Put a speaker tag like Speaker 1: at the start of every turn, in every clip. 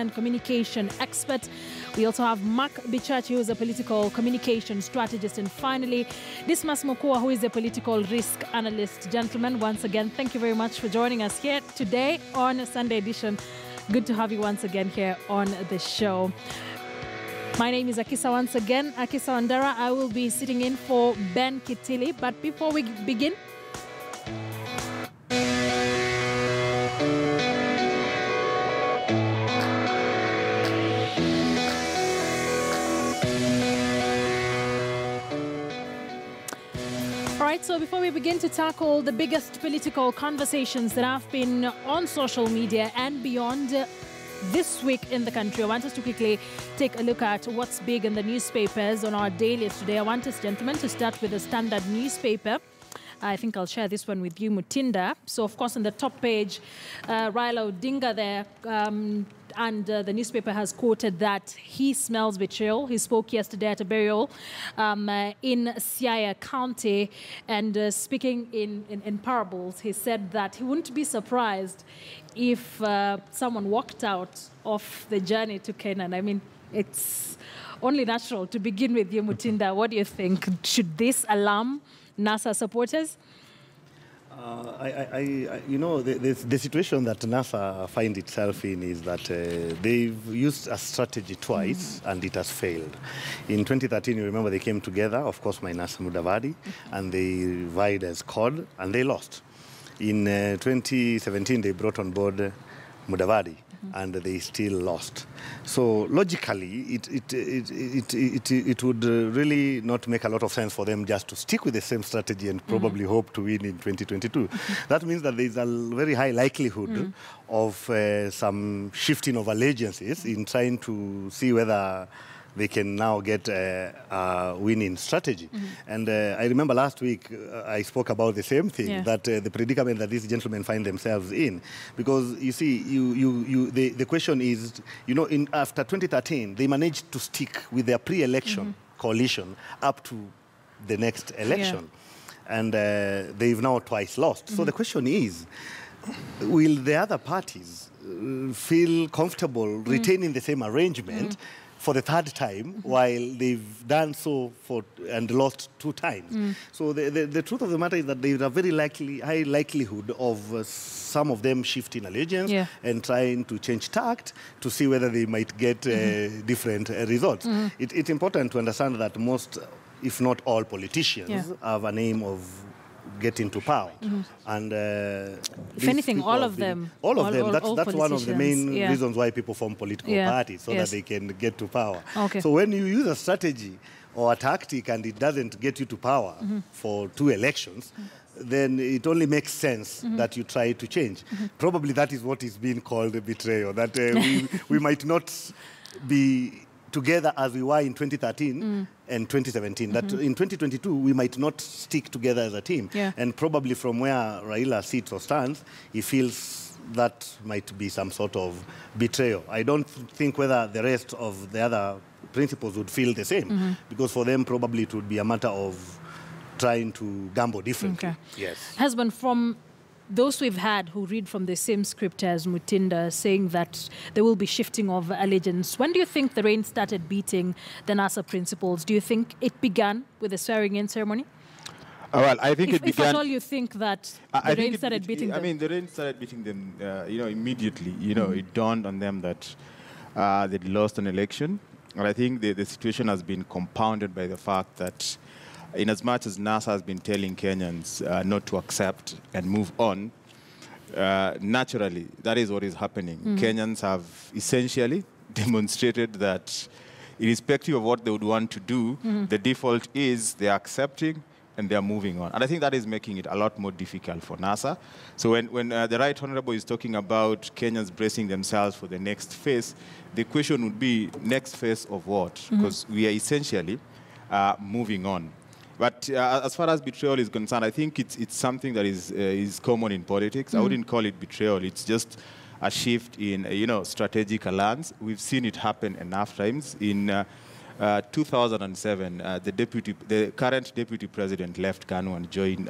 Speaker 1: and communication expert. We also have Mark Bichachi, who is a political communication strategist. And finally, Dismas Mokua, who is a political risk analyst. Gentlemen, once again, thank you very much for joining us here today on a Sunday edition. Good to have you once again here on the show. My name is Akisa once again, Akisa Wandara. I will be sitting in for Ben Kitili. But before we begin, so before we begin to tackle the biggest political conversations that have been on social media and beyond this week in the country, I want us to quickly take a look at what's big in the newspapers on our dailies today. I want us, gentlemen, to start with the Standard newspaper. I think I'll share this one with you, Mutinda. So, of course, on the top page, Raila Odinga there, and the newspaper has quoted that he smells betrayal. He spoke yesterday at a burial in Siaya County, and speaking in parables, he said that he wouldn't be surprised if someone walked out of the journey to Canaan. I mean, it's only natural to begin with you, Mutinda. What do you think? Should this alarm NASA supporters?
Speaker 2: The situation that NASA finds itself in is that they've used a strategy twice and it has failed. In 2013, you remember they came together, of course, minus Mudavadi, and they vied as COD, and they lost. In 2017, they brought on board Mudavadi, and they still lost. So logically, it would really not make a lot of sense for them just to stick with the same strategy and probably hope to win in 2022. That means that there is a very high likelihood of some shifting of allegiances in trying to see whether they can now get a winning strategy. And I remember last week I spoke about the same thing, that the predicament that these gentlemen find themselves in. Because you see, the question is, after 2013, they managed to stick with their pre-election coalition up to the next election. And they've now twice lost. So the question is, will the other parties feel comfortable retaining the same arrangement for the third time, while they've done so and lost 2 times? So the truth of the matter is that there is a very high likelihood of some of them shifting allegiance and trying to change tact to see whether they might get different results. It's important to understand that most, if not all, politicians have an aim of getting to power. And
Speaker 1: if anything, all of them.
Speaker 2: All of them. That's one of the main reasons why people form political parties, so that they can get to power. So when you use a strategy or a tactic and it doesn't get you to power for 2 elections, then it only makes sense that you try to change. Probably that is what is being called a betrayal, that we might not be together as we were in 2013 and 2017. That in 2022, we might not stick together as a team. And probably from where Raila sits or stands, he feels that might be some sort of betrayal. I don't think whether the rest of the other principals would feel the same, because for them, probably it would be a matter of trying to gamble differently.
Speaker 1: Husband, from those we've had who read from the same script as Mutinda, saying that there will be shifting of allegiance, when do you think the rain started beating the NASA principles? Do you think it began with the swearing-in ceremony?
Speaker 3: Well, I think it began...
Speaker 1: If at all you think that the rain started beating them.
Speaker 3: I mean, the rain started beating them, immediately. It dawned on them that they'd lost an election. And I think the situation has been compounded by the fact that in as much as NASA has been telling Kenyans not to accept and move on, naturally, that is what is happening. Kenyans have essentially demonstrated that irrespective of what they would want to do, the default is they're accepting and they're moving on. And I think that is making it a lot more difficult for NASA. So when the Right Honorable is talking about Kenyans bracing themselves for the next phase, the question would be, next phase of what? Because we are essentially moving on. But as far as betrayal is concerned, I think it's something that is common in politics. I wouldn't call it betrayal. It's just a shift in strategic alliance. We've seen it happen enough times in 2007, the current deputy president left KANU and joined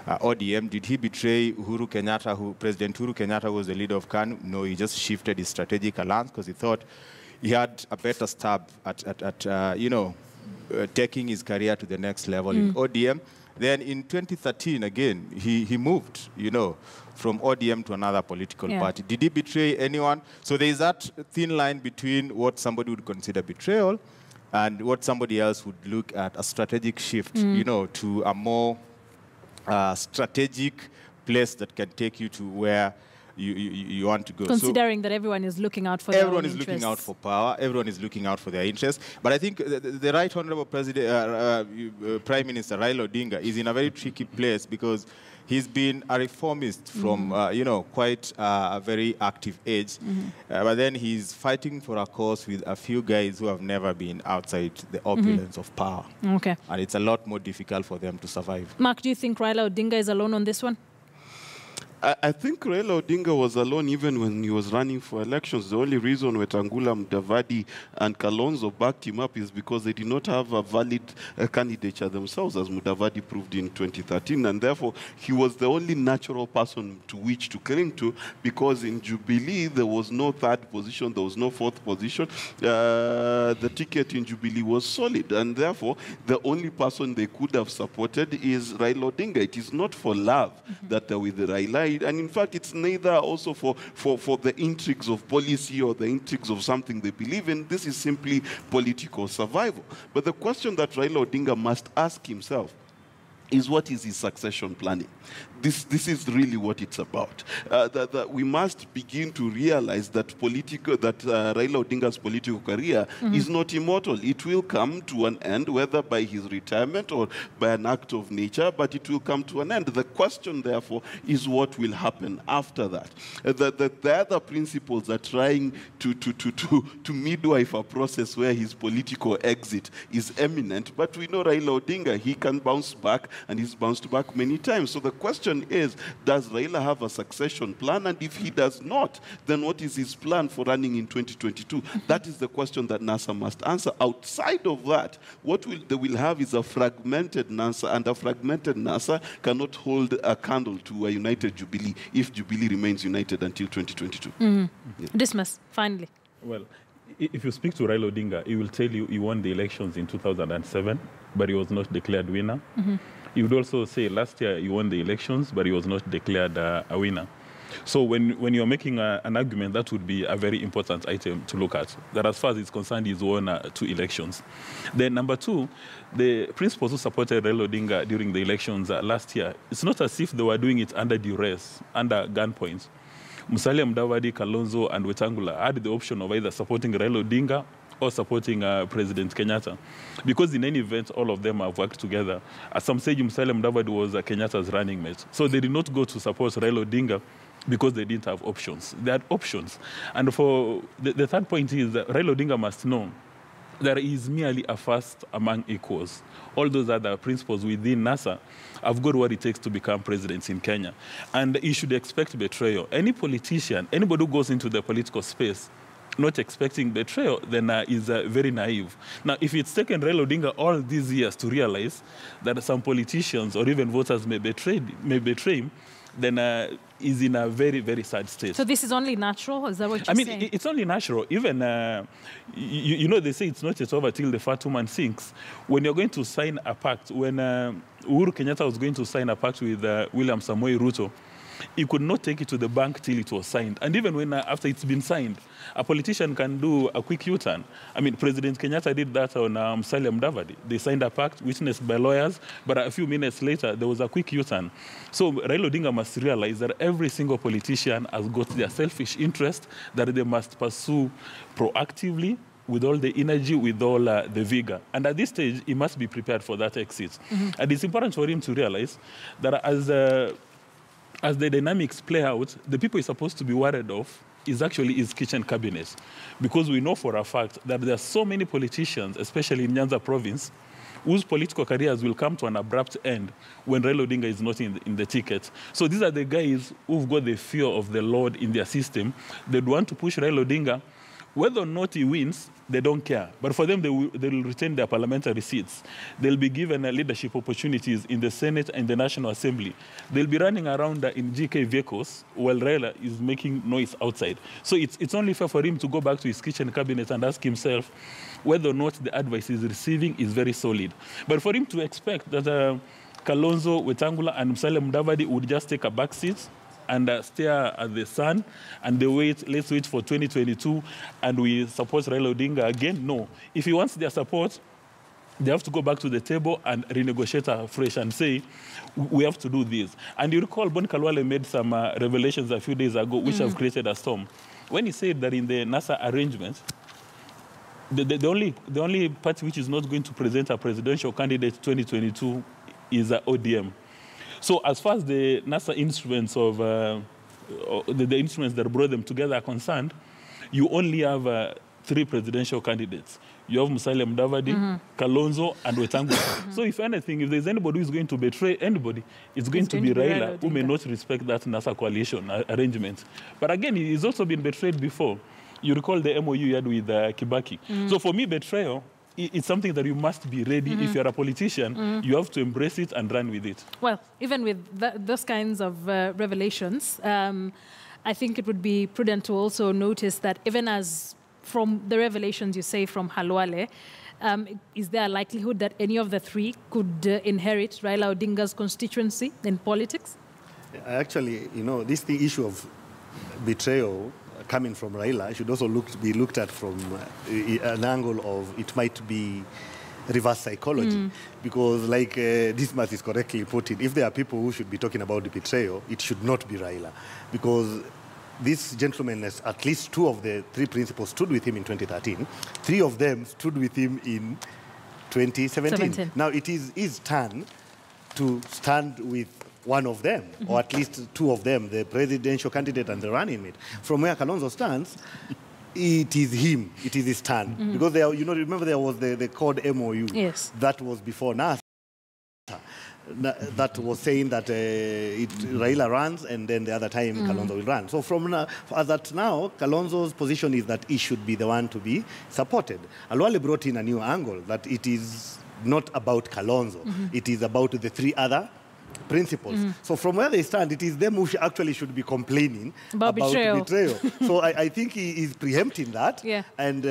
Speaker 3: ODM. Did he betray Uhuru Kenyatta, President Uhuru Kenyatta was the leader of KANU? No, he just shifted his strategic alliance because he thought he had a better stab at taking his career to the next level in ODM. Then in 2013, again, he moved, from ODM to another political party. Did he betray anyone? So there is that thin line between what somebody would consider betrayal and what somebody else would look at a strategic shift, to a more strategic place that can take you to where you want to go.
Speaker 1: Considering that everyone is looking out for their own interests.
Speaker 3: Everyone is looking out for power. Everyone is looking out for their interests. But I think the Right Honourable Prime Minister Raila Odinga is in a very tricky place because he's been a reformist from, quite a very active age. But then he's fighting for a cause with a few guys who have never been outside the opulence of power.
Speaker 1: Okay.
Speaker 3: And it's a lot more difficult for them to survive.
Speaker 1: Mark, do you think Raila Odinga is alone on this one?
Speaker 4: I think Raila Odinga was alone even when he was running for elections. The only reason Wetangula, Mudavadi, and Kalonzo backed him up is because they did not have a valid candidature themselves, as Mudavadi proved in 2013. And therefore, he was the only natural person to which to cling to, because in Jubilee, there was no third position, there was no fourth position. The ticket in Jubilee was solid. And therefore, the only person they could have supported is Raila Odinga. It is not for love that they're with Raila. And in fact, it's neither also for the intrigues of policy or the intrigues of something they believe in. This is simply political survival. But the question that Raila Odinga must ask himself is, what is his succession planning? This is really what it's about. That we must begin to realize that Raila Odinga's political career is not immortal. It will come to an end, whether by his retirement or by an act of nature, but it will come to an end. The question, therefore, is what will happen after that. The other principles are trying to midwife a process where his political exit is imminent, but we know Raila Odinga, he can bounce back, and he's bounced back many times. So the question is, does Raila have a succession plan? And if he does not, then what is his plan for running in 2022? That is the question that NASA must answer. Outside of that, what they will have is a fragmented NASA, and a fragmented NASA cannot hold a candle to a united Jubilee if Jubilee remains united until 2022.
Speaker 1: Yeah. Dismas, finally.
Speaker 5: Well, if you speak to Raila Odinga, he will tell you he won the elections in 2007, but he was not declared winner. He would also say last year he won the elections, but he was not declared a winner. So when you're making an argument, that would be a very important item to look at. That as far as it's concerned, he's won 2 elections. Then number 2, the principals who supported Raila Odinga during the elections last year, it's not as if they were doing it under duress, under gunpoint. Musalia Mudavadi, Kalonzo, and Wetangula had the option of either supporting Raila Odinga or supporting President Kenyatta. Because in any event, all of them have worked together. At some stage, Musalia Mudavadi was Kenyatta's running mate. So they did not go to support Raila Odinga because they didn't have options. They had options. And for the third point is that Raila Odinga must know that he is merely a first among equals. All those other principles within NASA have got what it takes to become presidents in Kenya. And he should expect betrayal. Any politician, anybody who goes into the political space not expecting betrayal, then is very naive. Now, if it's taken Raila Odinga all these years to realize that some politicians or even voters may betray him, then is in a very, very sad state.
Speaker 1: So this is only natural? Is that what you're saying?
Speaker 5: I mean, it's only natural. Even, they say it's not yet over till the fat woman sinks. When you're going to sign a pact, when Uhuru Kenyatta was going to sign a pact with William Samoei Ruto, he could not take it to the bank till it was signed. And even when after it's been signed, a politician can do a quick U-turn. I mean, President Kenyatta did that on Musalia Mudavadi. They signed a pact, witnessed by lawyers, but a few minutes later, there was a quick U-turn. So Raila Odinga must realize that every single politician has got their selfish interest that they must pursue proactively, with all the energy, with all the vigor. And at this stage, he must be prepared for that exit. And it's important for him to realize that as the dynamics play out, the people he's supposed to be worried of is actually his kitchen cabinet. Because we know for a fact that there are so many politicians, especially in Nyanza province, whose political careers will come to an abrupt end when Raila Odinga is not in the ticket. So these are the guys who've got the fear of the Lord in their system. They'd want to push Raila Odinga Whether or not he wins, they don't care. But for them, they will retain their parliamentary seats. They'll be given leadership opportunities in the Senate and the National Assembly. They'll be running around in GK vehicles while Raila is making noise outside. So it's only fair for him to go back to his kitchen cabinet and ask himself whether or not the advice he's receiving is very solid. But for him to expect that Kalonzo, Wetangula, and Musalia Mudavadi would just take a back seat and stare at the sun and let's wait for 2022 and we support Raila Odinga again. No. If he wants their support, they have to go back to the table and renegotiate afresh and say, we have to do this. And you recall Bon Kalwale made some revelations a few days ago which have created a storm. When he said that in the NASA arrangement, the only party which is not going to present a presidential candidate 2022 is ODM. So as far as the NASA instruments of the instruments that brought them together are concerned, you only have 3 presidential candidates. You have Musalia Mudavadi, Kalonzo, and Wetangula. So if anything, if there's anybody who's going to betray anybody, it's going to be Raila, who may not respect that NASA coalition arrangement. But again, he's also been betrayed before. You recall the MOU you had with Kibaki. So for me, betrayal, it's something that you must be ready. If you're a politician, you have to embrace it and run with it.
Speaker 1: Well, even with those kinds of revelations, I think it would be prudent to also notice that even as from the revelations you say from Halwale, is there a likelihood that any of the 3 could inherit Raila Odinga's constituency in politics?
Speaker 2: Actually, this the issue of betrayal coming from Raila should also be looked at from an angle of it might be reverse psychology. Because like Dismas is correctly put it, if there are people who should be talking about the betrayal, it should not be Raila. Because this gentleman, has at least 2 of the 3 principals stood with him in 2013. 3 of them stood with him in 2017. Now it is his turn to stand with one of them, or at least 2 of them, the presidential candidate and the running mate. From where Kalonzo stands, it is him, it is his turn. Because there, remember there was the code MOU.
Speaker 1: Yes.
Speaker 2: That was before NASA. That was saying that Raila runs and then the other time Kalonzo will run. So from that now, Kalonzo's position is that he should be the one to be supported. Alwale brought in a new angle, that it is not about Kalonzo. It is about the 3 other principles. So from where they stand, it is them who actually should be complaining about betrayal. So I think he is preempting that and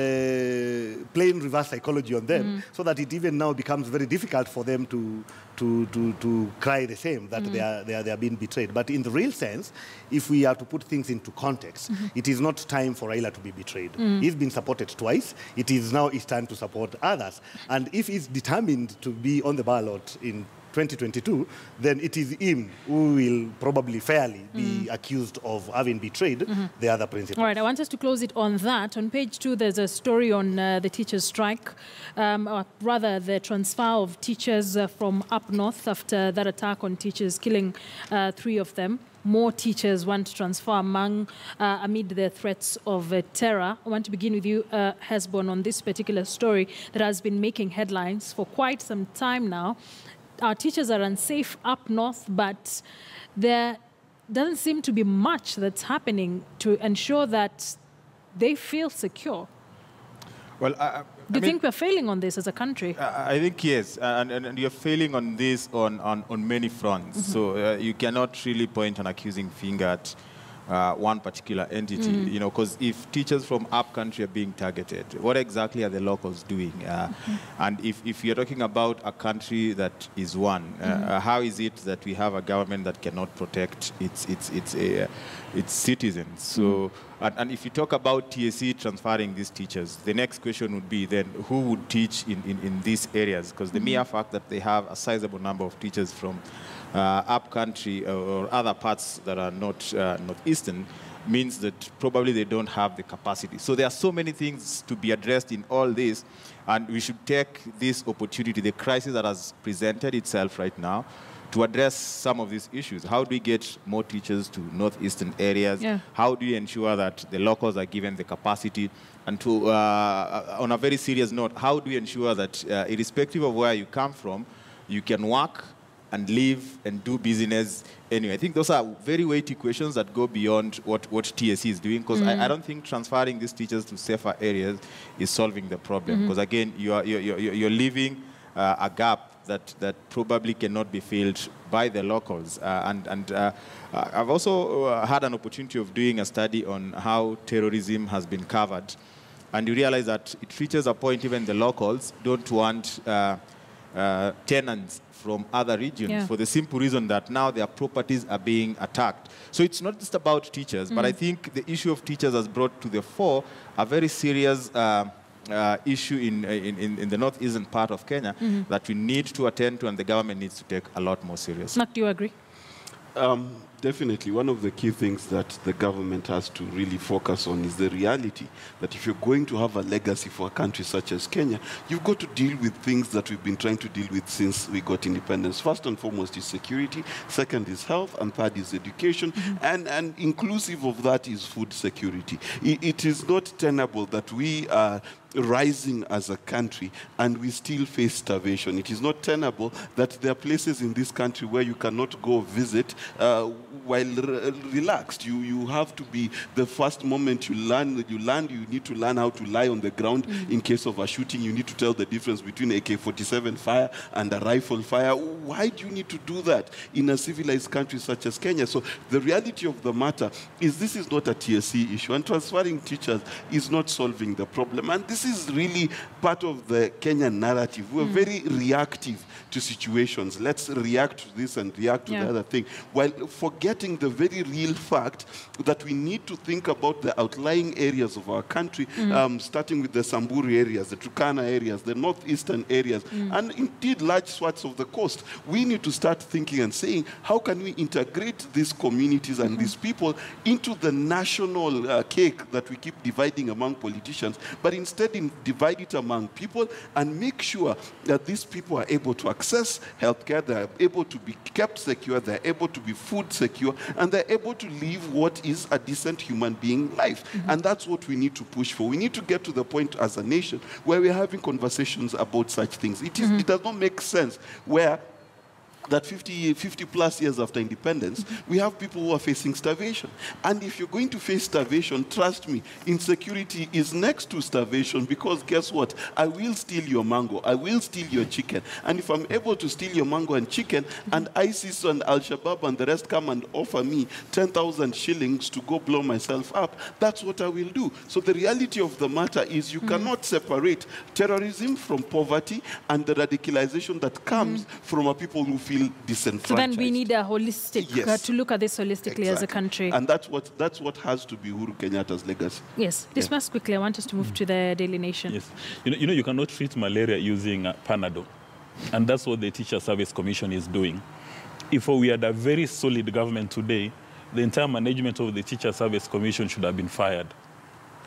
Speaker 2: playing reverse psychology on them, so that it even now becomes very difficult for them to cry the same, that they are being betrayed. But in the real sense, if we are to put things into context, it is not time for Raila to be betrayed. He's been supported twice. It is now his time to support others. And if he's determined to be on the ballot in 2022, then it is him who will probably fairly be accused of having betrayed the other principals.
Speaker 1: All right, I want us to close it on that. On page 2, there's a story on the teachers' strike, or rather the transfer of teachers from up north after that attack on teachers, killing 3 of them. More teachers want to transfer amid the threats of terror. I want to begin with you, Hesbon, on this particular story that has been making headlines for quite some time now. Our teachers are unsafe up north, but there doesn't seem to be much that's happening to ensure that they feel secure.
Speaker 3: Well,
Speaker 1: Do you think we're failing on this as a country?
Speaker 3: I think yes, and you're failing on this on many fronts. So you cannot really point an accusing finger at one particular entity, because if teachers from up country are being targeted, what exactly are the locals doing? And if you're talking about a country that is one, how is it that we have a government that cannot protect its citizens? So, and if you talk about TSC transferring these teachers, the next question would be then who would teach in these areas? Because the mere fact that they have a sizable number of teachers from up country or other parts that are not northeastern means that probably they don't have the capacity. So there are so many things to be addressed in all this, and we should take this opportunity, the crisis that has presented itself right now, to address some of these issues. How do we get more teachers to northeastern areas? How do you ensure that the locals are given the capacity? And to, on a very serious note, how do we ensure that irrespective of where you come from, you can work and live and do business anyway. I think those are very weighty questions that go beyond what TSC is doing, because I don't think transferring these teachers to safer areas is solving the problem. Because again, you're leaving a gap that probably cannot be filled by the locals. I've also had an opportunity of doing a study on how terrorism has been covered. And you realize that it reaches a point even the locals don't want tenants from other regions for the simple reason that now their properties are being attacked. So it's not just about teachers, but I think the issue of teachers has brought to the fore a very serious issue in the northeastern part of Kenya that we need to attend to and the government needs to take a lot more seriously.
Speaker 1: Do you agree?
Speaker 4: Definitely. One of the key things that the government has to really focus on is the reality that if you're going to have a legacy for a country such as Kenya, you've got to deal with things that we've been trying to deal with since we got independence. First and foremost is security, second is health, and third is education, and inclusive of that is food security. It is not tenable that we are rising as a country and we still face starvation. It is not tenable that there are places in this country where you cannot go visit while relaxed. You have to be, the first moment you land, you need to learn how to lie on the ground in case of a shooting. You need to tell the difference between AK-47 fire and a rifle fire. Why do you need to do that in a civilized country such as Kenya? So the reality of the matter is this is not a TSC issue, and transferring teachers is not solving the problem. And this is really part of the Kenyan narrative. We're very reactive to situations. Let's react to this and react to the other thing, while forgetting the very real fact that we need to think about the outlying areas of our country, starting with the Samburu areas, the Turkana areas, the northeastern areas, and indeed large swaths of the coast. We need to start thinking and saying, how can we integrate these communities and these people into the national cake that we keep dividing among politicians, but instead divide it among people and make sure that these people are able to access healthcare, they're able to be kept secure, they're able to be food secure, and they're able to live what is a decent human being life. And that's what we need to push for. We need to get to the point as a nation where we're having conversations about such things. It does not make sense where that 50 plus years after independence, we have people who are facing starvation. And if you're going to face starvation, trust me, insecurity is next to starvation, because guess what? I will steal your mango. I will steal your chicken. And if I'm able to steal your mango and chicken, and ISIS and Al-Shabaab and the rest come and offer me 10,000 shillings to go blow myself up, that's what I will do. So the reality of the matter is you cannot separate terrorism from poverty and the radicalization that comes from a people who feel disenfranchised.
Speaker 1: So then we need a holistic, to look at this holistically as a country.
Speaker 4: And that's what has to be Uhuru Kenyatta's legacy.
Speaker 1: Yes. Discuss quickly. I want us to move to the Daily Nation.
Speaker 5: Yes. You cannot treat malaria using Panadol. And that's what the Teacher Service Commission is doing. If we had a very solid government today, the entire management of the Teacher Service Commission should have been fired.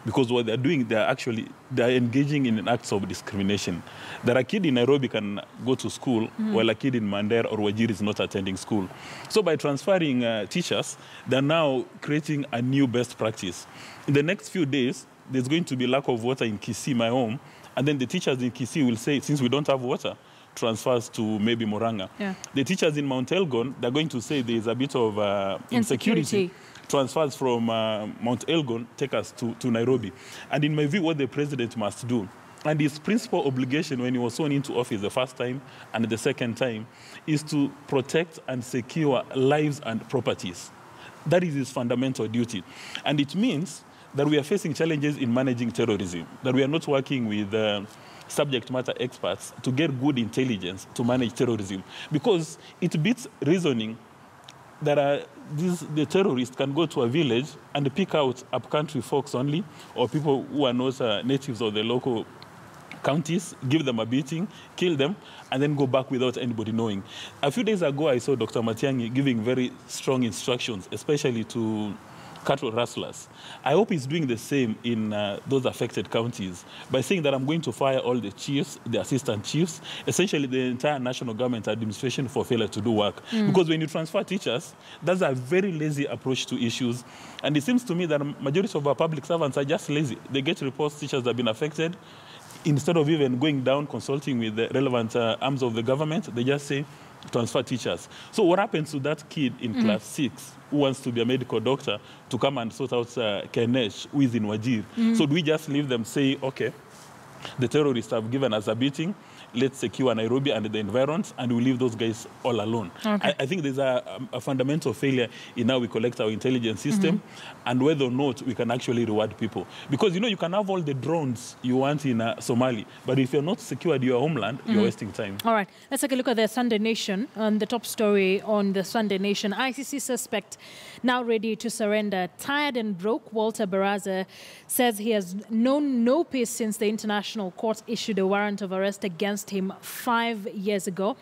Speaker 5: Because what they're doing, they're engaging in acts of discrimination. That a kid in Nairobi can go to school while a kid in Mandera or Wajir is not attending school. So by transferring teachers, they're now creating a new best practice. In the next few days, there's going to be lack of water in Kisii, my home, and then the teachers in Kisii will say, since we don't have water, transfers to maybe Moranga. Yeah. The teachers in Mount Elgon, they're going to say there's a bit of insecurity. Transfers from Mount Elgon take us to Nairobi. And in my view, what the president must do, and his principal obligation when he was sworn into office the first time and the second time, is to protect and secure lives and properties. That is his fundamental duty. And it means that we are facing challenges in managing terrorism, that we are not working with subject matter experts to get good intelligence to manage terrorism. Because it beats reasoning that the terrorists can go to a village and pick out upcountry folks only, or people who are not natives of the local counties, give them a beating, kill them, and then go back without anybody knowing. A few days ago, I saw Dr. Matiang'i giving very strong instructions, especially to cattle rustlers. I hope he's doing the same in those affected counties by saying that I'm going to fire all the chiefs, the assistant chiefs, essentially the entire national government administration for failure to do work. Because when you transfer teachers, that's a very lazy approach to issues. And it seems to me that a majority of our public servants are just lazy. They get reports teachers have been affected. Instead of even going down, consulting with the relevant arms of the government, they just say, transfer teachers. So what happens to that kid in class 6 who wants to be a medical doctor to come and sort out KNH who is in Wajir? So do we just leave them, say, okay, the terrorists have given us a beating, let's secure Nairobi and the environs, and we leave those guys all alone?
Speaker 1: Okay.
Speaker 5: I think there's a fundamental failure in how we collect our intelligence system and whether or not we can actually reward people. Because, you know, you can have all the drones you want in Somali, but if you're not secured your homeland, you're wasting time.
Speaker 1: All right, let's take a look at the Sunday Nation. The top story on the Sunday Nation: ICC suspect now ready to surrender. Tired and broke, Walter Baraza says he has known no peace since the International Court issued a warrant of arrest against him 5 years ago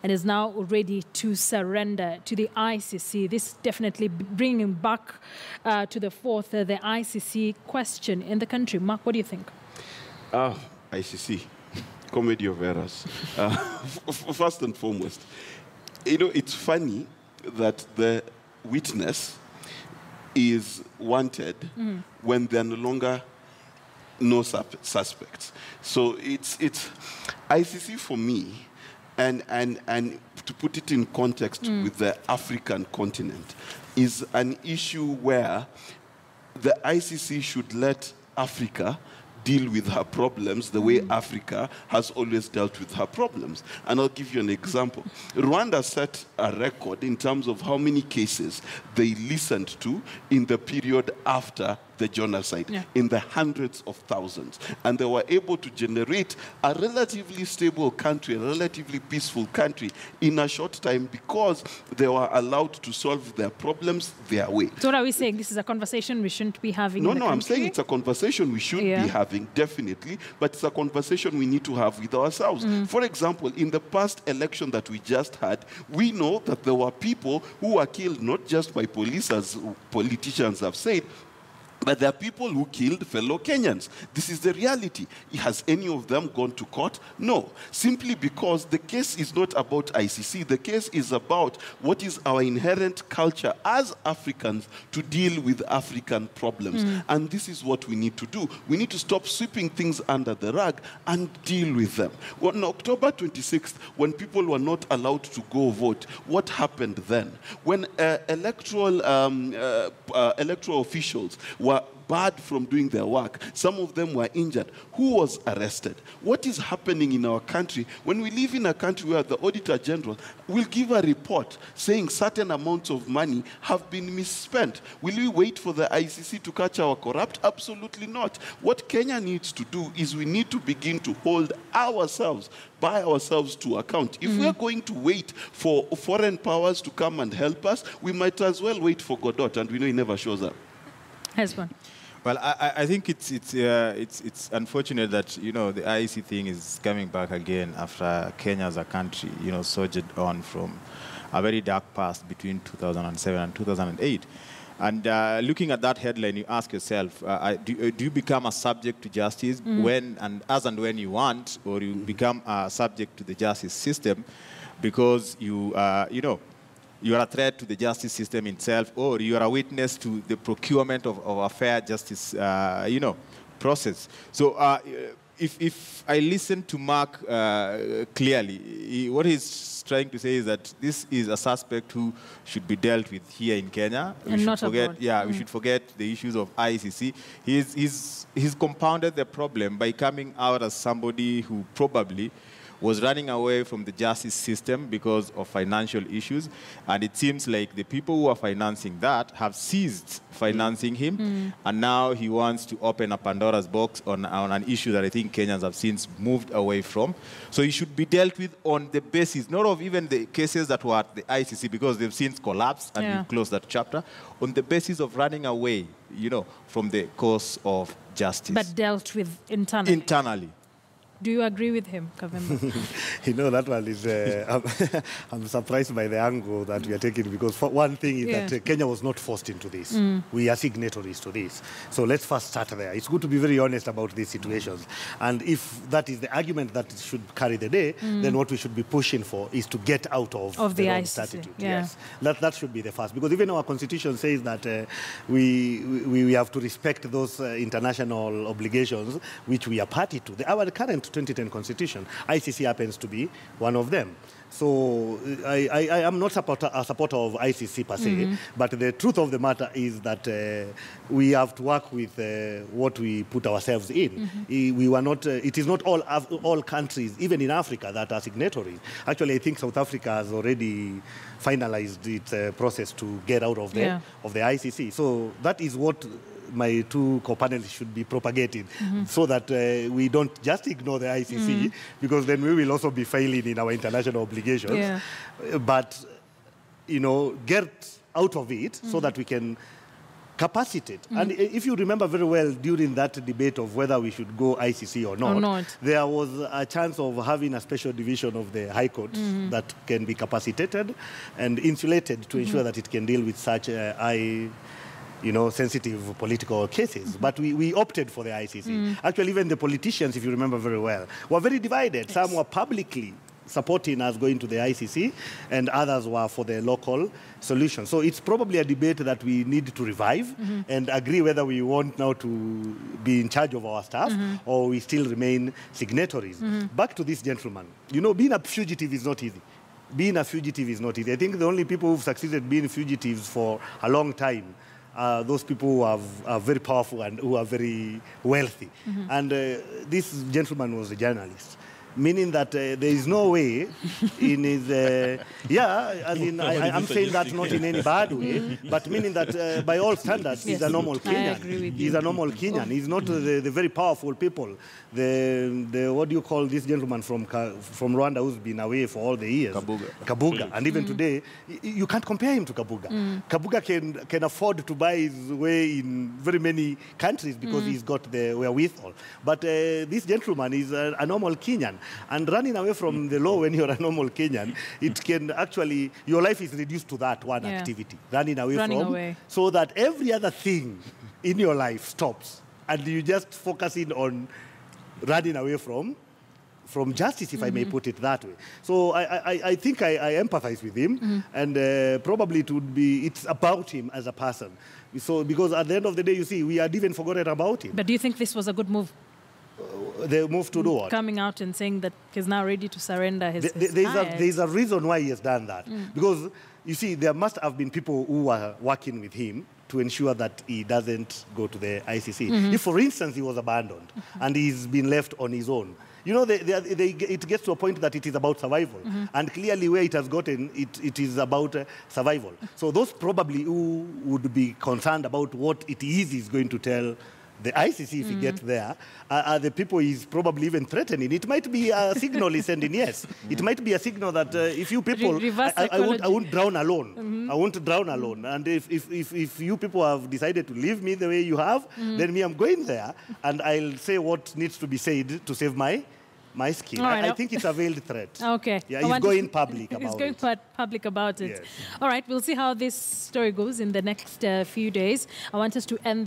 Speaker 1: and is now ready to surrender to the ICC. This definitely bringing back to the fourth the ICC question in the country. Mark, what do you think?
Speaker 4: ICC, comedy of errors. First and foremost, you know, it's funny that the witness is wanted when they're no longer no suspects. So it's ICC for me, and to put it in context with the African continent, is an issue where the ICC should let Africa deal with her problems the way Africa has always dealt with her problems. And I'll give you an example. Rwanda set a record in terms of how many cases they listened to in the period after the genocide, in the hundreds of thousands. And they were able to generate a relatively stable country, a relatively peaceful country in a short time because they were allowed to solve their problems their way.
Speaker 1: So what are we saying? This is a conversation we shouldn't be having
Speaker 4: No,
Speaker 1: in the
Speaker 4: no, I'm
Speaker 1: country?
Speaker 4: saying it's a conversation we should be having, definitely, but it's a conversation we need to have with ourselves. For example, in the past election that we just had, we know that there were people who were killed not just by police, as politicians have said, but there are people who killed fellow Kenyans. This is the reality. Has any of them gone to court? No. Simply because the case is not about ICC. The case is about what is our inherent culture as Africans to deal with African problems. And this is what we need to do. We need to stop sweeping things under the rug and deal with them. On October 26th, when people were not allowed to go vote, what happened then? When electoral officials were barred from doing their work, some of them were injured. Who was arrested? What is happening in our country when we live in a country where the Auditor General will give a report saying certain amounts of money have been misspent? Will we wait for the ICC to catch our corrupt? Absolutely not. What Kenya needs to do is we need to begin to hold ourselves, by ourselves, to account. If we are going to wait for foreign powers to come and help us, we might as well wait for Godot, and we know he never shows up.
Speaker 1: Husband.
Speaker 3: Well, I think it's unfortunate that, you know, the IEC thing is coming back again after Kenya as a country, you know, soldiered on from a very dark past between 2007 and 2008. And looking at that headline, you ask yourself, do you become a subject to justice when and as and when you want, or you become a subject to the justice system because you know, you are a threat to the justice system itself, or you are a witness to the procurement of a fair justice, you know, process. So if I listen to Mark clearly, what he's trying to say is that this is a suspect who should be dealt with here in Kenya.
Speaker 1: And not abroad.
Speaker 3: Yeah, we should forget the issues of ICC. He's compounded the problem by coming out as somebody who probably was running away from the justice system because of financial issues. And it seems like the people who are financing that have ceased financing him. And now he wants to open a Pandora's box on an issue that I think Kenyans have since moved away from. So he should be dealt with on the basis, not of even the cases that were at the ICC, because they've since collapsed and we've closed that chapter, on the basis of running away, you know, from the course of justice.
Speaker 1: But dealt with internally.
Speaker 3: Internally.
Speaker 1: Do you agree with him, Kavemba?
Speaker 2: You know, that one is, I'm surprised by the angle that we are taking, because for one thing is that Kenya was not forced into this. We are signatories to this. So let's first start there. It's good to be very honest about these situations. And if that is the argument that should carry the day, then what we should be pushing for is to get out of the wrong statute. Yes, that should be the first. Because even our constitution says that we have to respect those international obligations which we are party to. Our current 2010 constitution. ICC happens to be one of them. So I am not a supporter of ICC per se, but the truth of the matter is that we have to work with what we put ourselves in. We were not. It is not all countries, even in Africa, that are signatories. Actually, I think South Africa has already finalized its process to get out of the ICC. So that is what my two co-panelists should be propagating, so that we don't just ignore the ICC, because then we will also be failing in our international obligations. But, you know, get out of it so that we can capacitate. And if you remember very well, during that debate of whether we should go ICC or not, there was a chance of having a special division of the High Court that can be capacitated and insulated to ensure that it can deal with such high, you know, sensitive political cases. But we opted for the ICC. Actually, even the politicians, if you remember very well, were very divided. Some were publicly supporting us going to the ICC, and others were for the local solution. So it's probably a debate that we need to revive and agree whether we want now to be in charge of our staff or we still remain signatories. Back to this gentleman. You know, being a fugitive is not easy. Being a fugitive is not easy. I think the only people who've succeeded being fugitives for a long time those people who are very powerful and who are very wealthy. And this gentleman was a journalist, meaning that there is no way in his... I mean, I'm saying that not in any bad way, but meaning that by all standards, he's a normal Kenyan.
Speaker 1: I agree with you.
Speaker 2: He's a normal Kenyan. He's not the very powerful people. What do you call this gentleman from Rwanda who's been away for all the years? Kabuga. And even today, you can't compare him to Kabuga. Kabuga can afford to buy his way in very many countries because he's got the wherewithal. But this gentleman is a normal Kenyan. And running away from the law when you're a normal Kenyan, it can actually, your life is reduced to that one activity, running away. So that every other thing in your life stops. And you just focus in on running away from justice, if I may put it that way. So I think I empathize with him, and probably it's about him as a person. So because at the end of the day, you see, we had even forgotten about him.
Speaker 1: But do you think this was a good move?
Speaker 2: The move to do what?
Speaker 1: Coming out and saying that he's now ready to surrender his
Speaker 2: There's a reason why he has done that. Because, you see, there must have been people who were working with him to ensure that he doesn't go to the ICC. If, for instance, he was abandoned and he's been left on his own, you know, it gets to a point that it is about survival. And clearly where it has gotten, it is about survival. So those probably who would be concerned about what it is he's going to tell the ICC, if he gets there, are the people he's probably even threatening. It might be a signal he's sending, yes. It might be a signal that if you people, I won't drown alone. I won't drown alone. And if you people have decided to leave me the way you have, then me, I'm going there, and I'll say what needs to be said to save my skin. Right, I think it's a veiled threat.
Speaker 1: Okay.
Speaker 2: Yeah, he's going public about it.
Speaker 1: He's going public about it. Yes. All right, we'll see how this story goes in the next few days. I want us to end